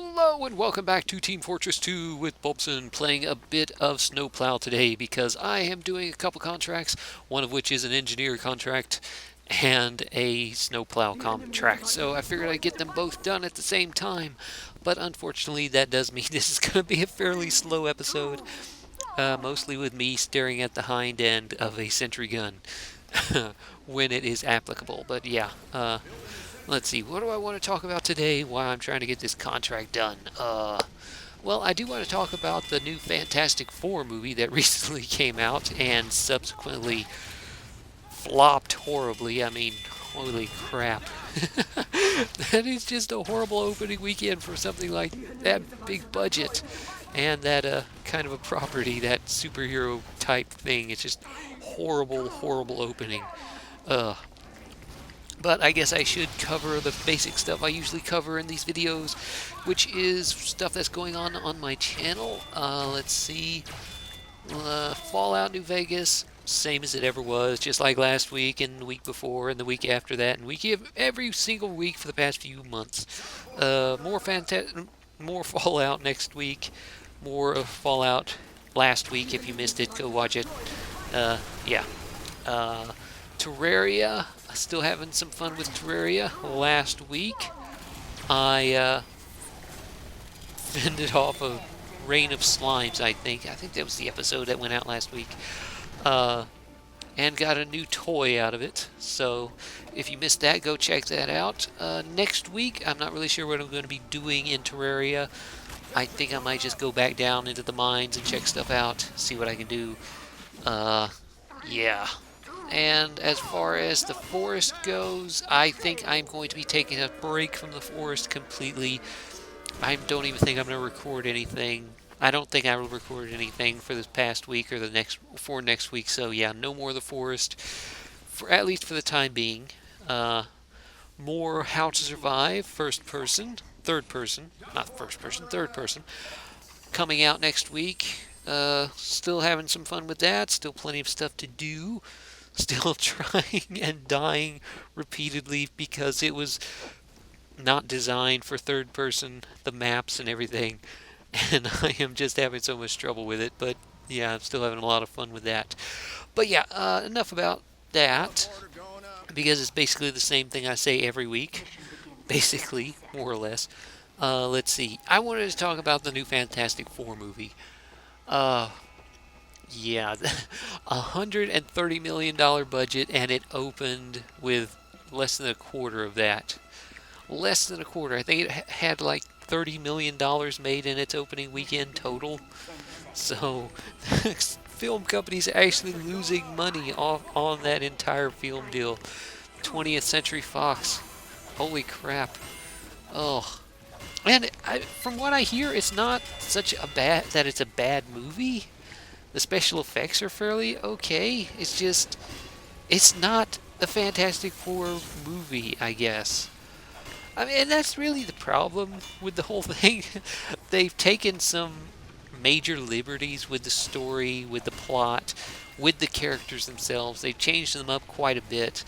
Hello and welcome back to Team Fortress 2 with Bobson, playing a bit of Snowplow today because I am doing a couple contracts, one of which is an engineer contract and a Snowplow contract. So I figured I'd get them both done at the same time, but unfortunately that does mean this is going to be a fairly slow episode, mostly with me staring at the hind end of a sentry gun when it is applicable. But yeah, let's see, what do I want to talk about today while I'm trying to get this contract done? Well, I do want to talk about the new Fantastic Four movie that recently came out and subsequently flopped horribly. I mean, holy crap. That is just a horrible opening weekend for something like that big budget and that kind of a property, that superhero type thing. It's just horrible, horrible opening. Uh, but I guess I should cover the basic stuff I usually cover in these videos, which is stuff that's going on my channel. Let's see. Fallout New Vegas, same as it ever was, just like last week and the week before and the week after that, and every single week for the past few months. More Fallout next week, more of Fallout last week. If you missed it, go watch it. Yeah. Terraria, still having some fun with Terraria. Last week, I fended off a rain of slimes, I think. I think that was the episode that went out last week. And got a new toy out of it. So if you missed that, go check that out. Next week, I'm not really sure what I'm going to be doing in Terraria. I think I might just go back down into the mines and check stuff out, see what I can do. Yeah. And as far as the forest goes, I think I'm going to be taking a break from the forest completely. I don't even think I'm going to record anything. I don't think I will record anything for this past week or next week. So yeah, no more of the forest, for at least for the time being. More How to Survive, third person, coming out next week. Still having some fun with that. Still plenty of stuff to do. Still trying and dying repeatedly because it was not designed for third person, the maps and everything, and I am just having so much trouble with it. But yeah, I'm still having a lot of fun with that. But yeah, enough about that, because it's basically the same thing I say every week, basically, more or less. Let's see, I wanted to talk about the new Fantastic Four movie. Yeah, $130 million budget, and it opened with less than a quarter of that. Less than a quarter. I think it had like $30 million made in its opening weekend total. So, film companies are actually losing money on that entire film deal. 20th Century Fox. Holy crap. Oh. And from what I hear, it's not it's a bad movie. The special effects are fairly okay. It's just, it's not the Fantastic Four movie, I guess. I mean, and that's really the problem with the whole thing. They've taken some major liberties with the story, with the plot, with the characters themselves. They've changed them up quite a bit,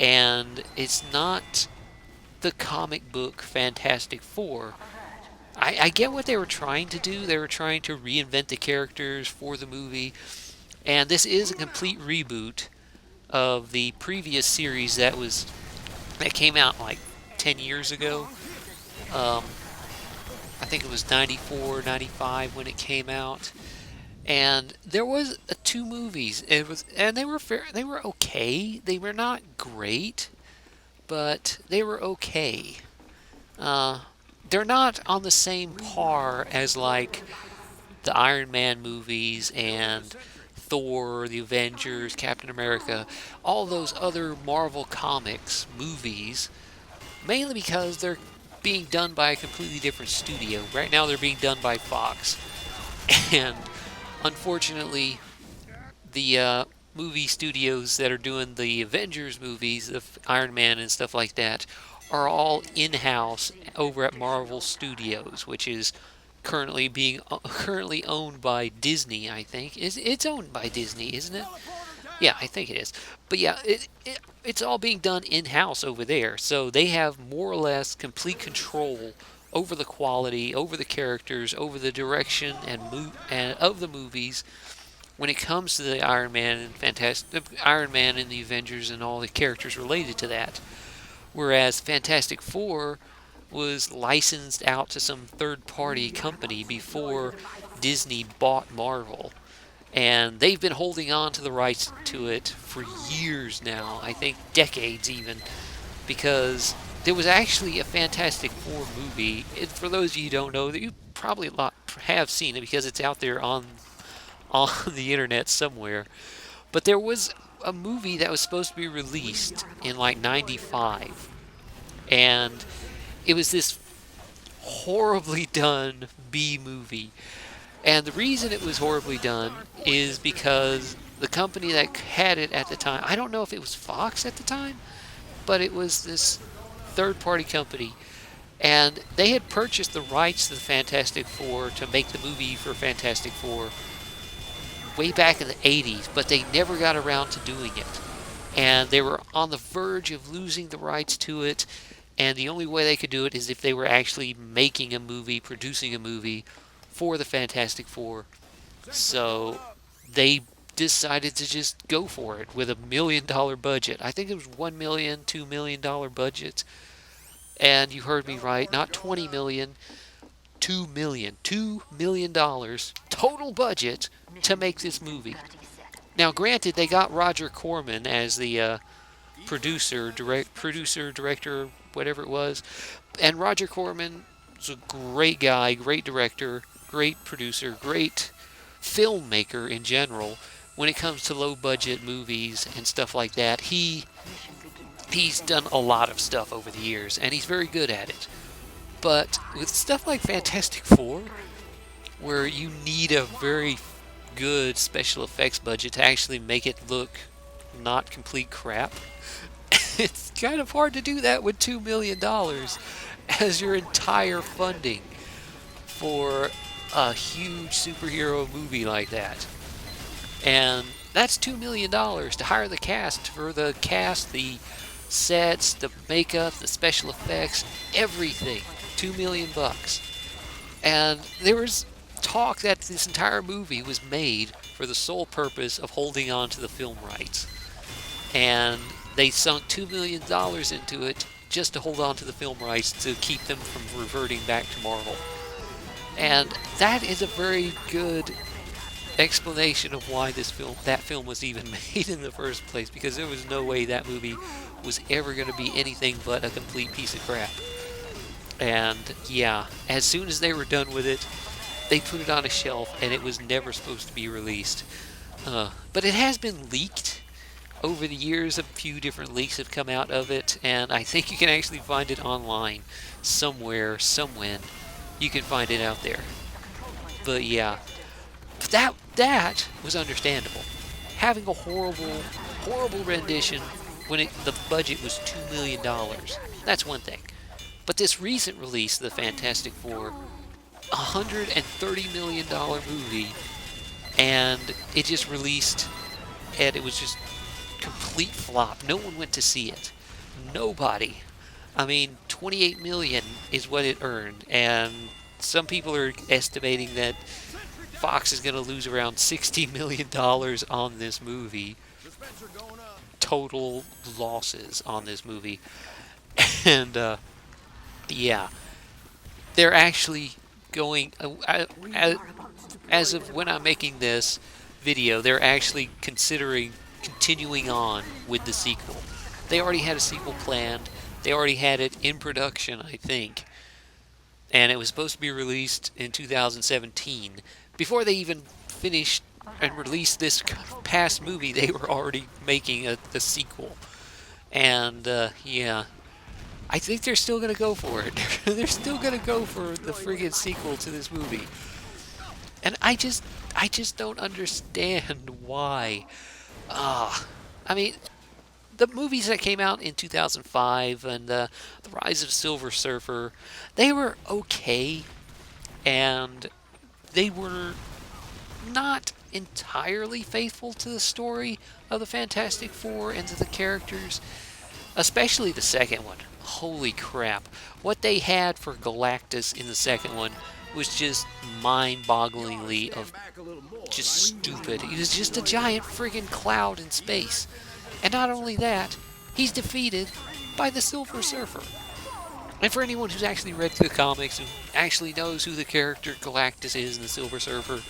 and it's not the comic book Fantastic Four. I get what they were trying to do. They were trying to reinvent the characters for the movie, and this is a complete reboot of the previous series that came out like 10 years ago. I think it was 94, 95 when it came out, and there was two movies. And they were okay. They were not great, but they were okay. They're not on the same par as like the Iron Man movies and Thor, the Avengers, Captain America, all those other Marvel Comics movies, mainly because they're being done by a completely different studio. Right now they're being done by Fox. And unfortunately, the movie studios that are doing the Avengers movies, of Iron Man and stuff like that, are all in-house over at Marvel Studios, which is currently owned by Disney. I think it's owned by Disney, isn't it? Yeah, I think it is. But yeah, it's all being done in-house over there, so they have more or less complete control over the quality, over the characters, over the direction and of the movies when it comes to the Iron Man and Iron Man and the Avengers and all the characters related to that. Whereas Fantastic Four was licensed out to some third-party company before Disney bought Marvel. And they've been holding on to the rights to it for years now, I think decades even, because there was actually a Fantastic Four movie. For those of you who don't know, that you probably have seen it because it's out there on the internet somewhere. But there was a movie that was supposed to be released in like 95, and it was this horribly done B movie. And the reason it was horribly done is because the company that had it at the time, I don't know if it was Fox at the time, but it was this third party company. And they had purchased the rights to the Fantastic Four to make the movie for Fantastic Four way back in the 80s, but they never got around to doing it. And they were on the verge of losing the rights to it, and the only way they could do it is if they were actually making a movie, producing a movie for the Fantastic Four. So they decided to just go for it with $1 million budget. I think it was $1 million, $2 million budget. And you heard me right, not 20 million, $2 million total budget to make this movie. Now, granted, they got Roger Corman as the producer, director, whatever it was, and Roger Corman was a great guy, great director, great producer, great filmmaker in general. When it comes to low budget movies and stuff like that, he's done a lot of stuff over the years, and he's very good at it. But with stuff like Fantastic Four, where you need a very good special effects budget to actually make it look not complete crap, it's kind of hard to do that with $2 million as your entire funding for a huge superhero movie like that. And that's $2 million to hire the cast, the sets, the makeup, the special effects, everything. $2 million. And there was talk that this entire movie was made for the sole purpose of holding on to the film rights. And they sunk $2 million into it just to hold on to the film rights to keep them from reverting back to Marvel. And that is a very good explanation of why that film was even made in the first place, because there was no way that movie was ever going to be anything but a complete piece of crap. And yeah, as soon as they were done with it, they put it on a shelf, and it was never supposed to be released. But it has been leaked over the years. A few different leaks have come out of it, and I think you can actually find it online somewhere, somewhen. You can find it out there. But yeah, that was understandable. Having a horrible rendition when the budget was $2 million, that's one thing. But this recent release of the Fantastic Four, $130 million movie, and it just released, and it was just complete flop. No one went to see it. Nobody. I mean, 28 million is what it earned, and some people are estimating that Fox is going to lose around $60 million on this movie. Total losses on this movie. And, yeah. They're actually going, as of when I'm making this video, they're actually considering continuing on with the sequel. They already had a sequel planned. They already had it in production, I think. And it was supposed to be released in 2017. Before they even finished and released this past movie, they were already making the sequel. And, yeah, I think they're still going to go for it. They're still going to go for the friggin' sequel to this movie. And I just don't understand why. I mean, the movies that came out in 2005 and The Rise of Silver Surfer, they were okay, and they were not entirely faithful to the story of the Fantastic Four and to the characters, especially the second one. holy crap. What they had for Galactus in the second one was just mind-bogglingly of just stupid. He was just a giant friggin' cloud in space. And not only that, he's defeated by the Silver Surfer. And for anyone who's actually read the comics and actually knows who the character Galactus is in the Silver Surfer,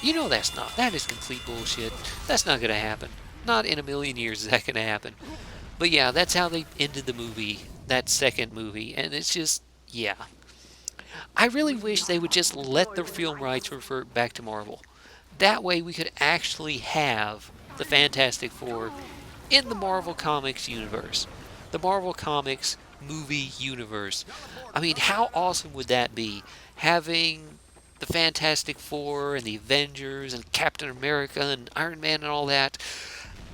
you know that is complete bullshit. That's not gonna happen. Not in a million years is that gonna happen. But yeah, that's how they ended the movie, that second movie, and it's just, yeah. I really wish they would just let the film rights revert back to Marvel. That way we could actually have the Fantastic Four in the Marvel Comics universe. The Marvel Comics movie universe. I mean, how awesome would that be? Having the Fantastic Four and the Avengers and Captain America and Iron Man and all that,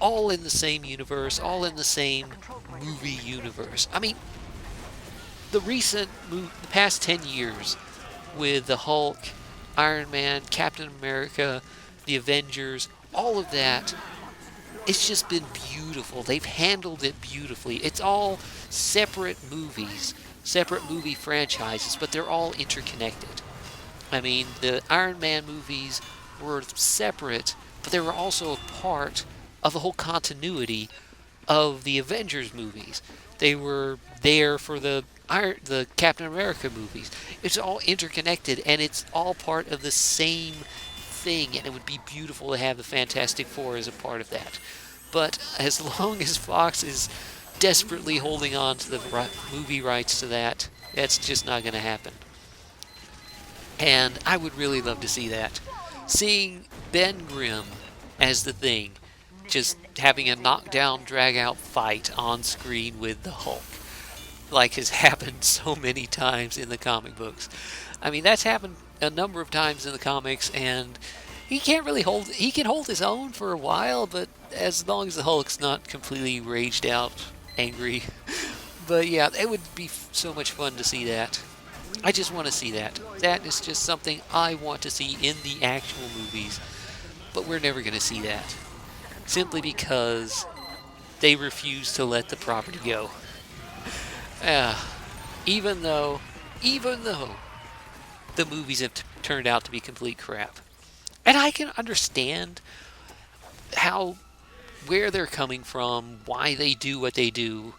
all in the same universe, all in the same movie universe. I mean, the past 10 years with the Hulk, Iron Man, Captain America, the Avengers, all of that, it's just been beautiful. They've handled it beautifully. It's all separate movies, separate movie franchises, but they're all interconnected. I mean, the Iron Man movies were separate, but they were also a part of the whole continuity of the Avengers movies. They were there for the Captain America movies. It's all interconnected, and it's all part of the same thing, and it would be beautiful to have the Fantastic Four as a part of that. But as long as Fox is desperately holding on to the movie rights to that, that's just not going to happen. And I would really love to see that. Seeing Ben Grimm as the Thing, just having a knockdown, drag-out fight on screen with the Hulk, like has happened so many times in the comic books. I mean, that's happened a number of times in the comics, and he can hold his own for a while, but as long as the Hulk's not completely raged out, angry. But yeah, it would be so much fun to see that. I just want to see that. That is just something I want to see in the actual movies, but we're never going to see that. Simply because they refuse to let the property go. Even though the movies have turned out to be complete crap. And I can understand where they're coming from, why they do what they do,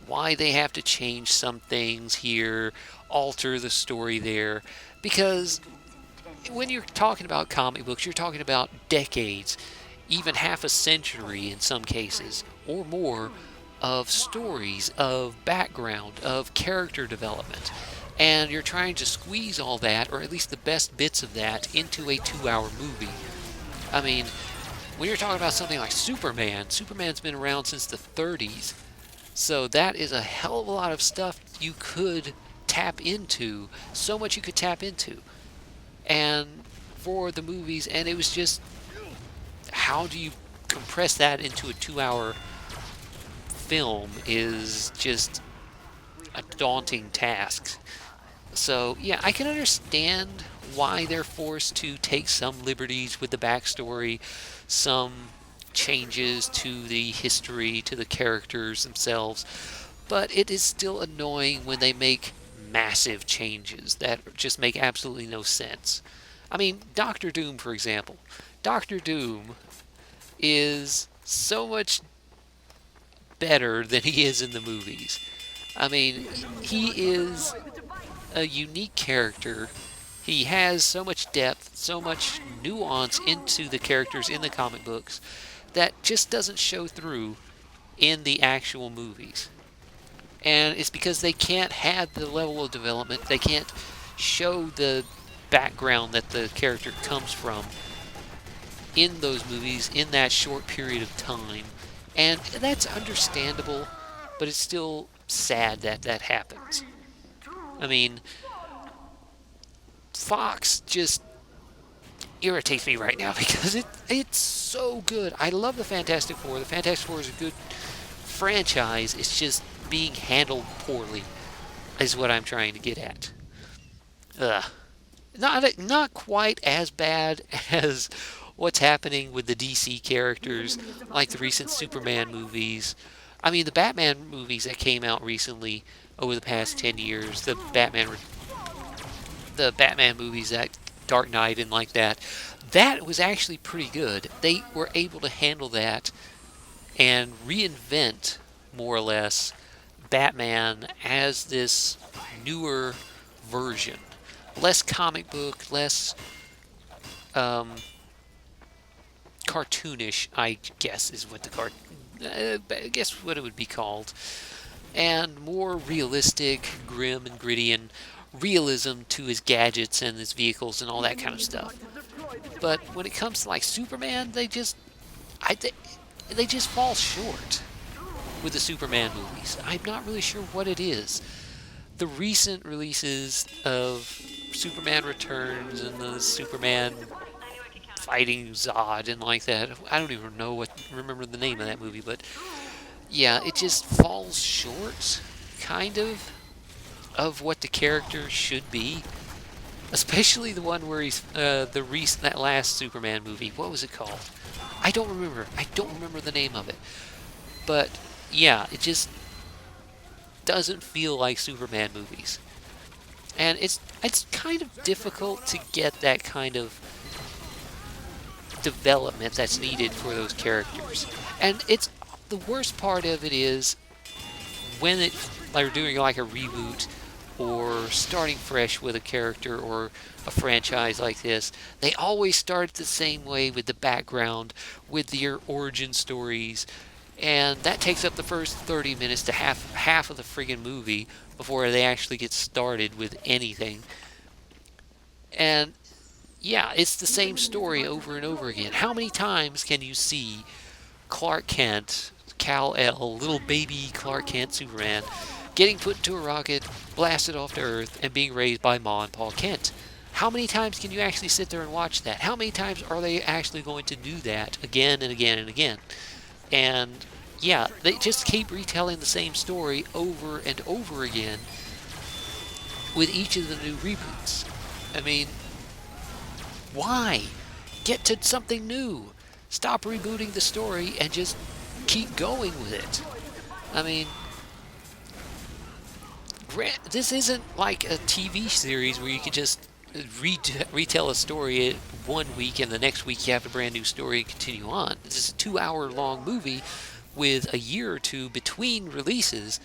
why they have to change some things here, alter the story there. Because when you're talking about comic books, you're talking about decades, even half a century in some cases, or more, of stories, of background, of character development. And you're trying to squeeze all that, or at least the best bits of that, into a 2-hour movie. I mean, when you're talking about something like Superman's been around since the 30s. So that is a hell of a lot of stuff you could tap into. So much you could tap into. And for the movies, and it was just, how do you compress that into a 2-hour film is just a daunting task. So, yeah, I can understand why they're forced to take some liberties with the backstory, some changes to the history, to the characters themselves, but it is still annoying when they make massive changes that just make absolutely no sense. I mean, Doctor Doom, for example. Doctor Doom is so much better than he is in the movies. I mean, he is a unique character. He has so much depth, so much nuance into the characters in the comic books that just doesn't show through in the actual movies. And it's because they can't have the level of development, they can't show the background that the character comes from in those movies in that short period of time. And that's understandable, but it's still sad that that happens. I mean, Fox just irritates me right now because it's so good. I love the Fantastic Four. The Fantastic Four is a good franchise. It's just being handled poorly is what I'm trying to get at. Not quite as bad as what's happening with the DC characters, like the recent Superman movies. I mean, the Batman movies that came out recently over the past 10 years, the Batman movies, that Dark Knight and like that, that was actually pretty good. They were able to handle that and reinvent, more or less, Batman as this newer version. Less comic book, less cartoonish, I guess is what I guess what it would be called, and more realistic, grim and gritty, and realism to his gadgets and his vehicles and all that kind of stuff. But when it comes to like Superman, they just fall short with the Superman movies. I'm not really sure what it is. The recent releases of Superman Returns and the Superman fighting Zod and like that, I don't even remember the name of that movie, but yeah, it just falls short, kind of what the character should be. Especially the one where he's that last Superman movie. What was it called? I don't remember. I don't remember the name of it. But yeah, it just doesn't feel like Superman movies. And it's kind of difficult to get that kind of development that's needed for those characters. And it's the worst part of it is when they're doing like a reboot or starting fresh with a character or a franchise like this, they always start the same way with the background, with their origin stories, and that takes up the first 30 minutes to half of the friggin' movie before they actually get started with anything. And yeah, it's the same story over and over again. How many times can you see Clark Kent, Kal-El, little baby Clark Kent Superman, getting put into a rocket, blasted off to Earth, and being raised by Ma and Pa Kent? How many times can you actually sit there and watch that? How many times are they actually going to do that again and again and again? And yeah, they just keep retelling the same story over and over again with each of the new reboots. I mean, why? Get to something new. Stop rebooting the story and just keep going with it. I mean, this isn't like a TV series where you can just retell a story one week and the next week you have a brand new story and continue on. This is a 2-hour long movie with a year or two between releases.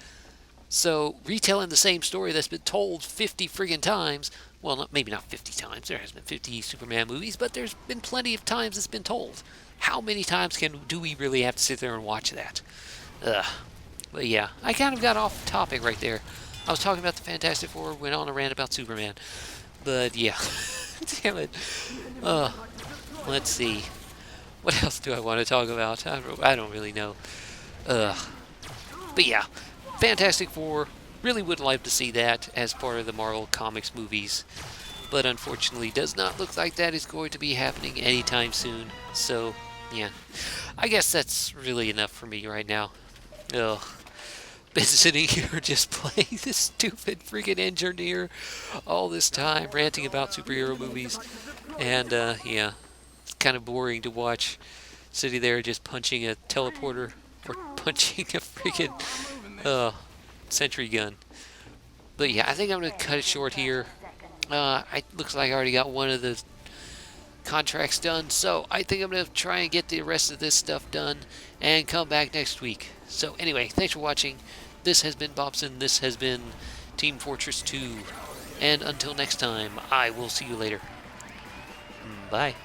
So retelling the same story that's been told 50 friggin' times, well, maybe not 50 times, there has been 50 Superman movies, but there's been plenty of times it's been told. How many times do we really have to sit there and watch that? Ugh. But yeah, I kind of got off topic right there. I was talking about the Fantastic Four, went on a rant about Superman. But yeah, damn it. Let's see. What else do I want to talk about? I don't really know. But yeah, Fantastic Four. Really would like to see that as part of the Marvel Comics movies. But unfortunately, does not look like that is going to be happening anytime soon. So, yeah. I guess that's really enough for me right now. Ugh. Been sitting here just playing this stupid freaking engineer all this time, ranting about superhero movies. And, yeah. It's kind of boring to watch. Sitting there just punching a teleporter or punching a freaking sentry gun. But yeah, I think I'm going to cut it short here. It looks like I already got one of the contracts done, so I think I'm going to try and get the rest of this stuff done and come back next week. So anyway, thanks for watching. This has been Bobson. This has been Team Fortress 2. And until next time, I will see you later. Bye.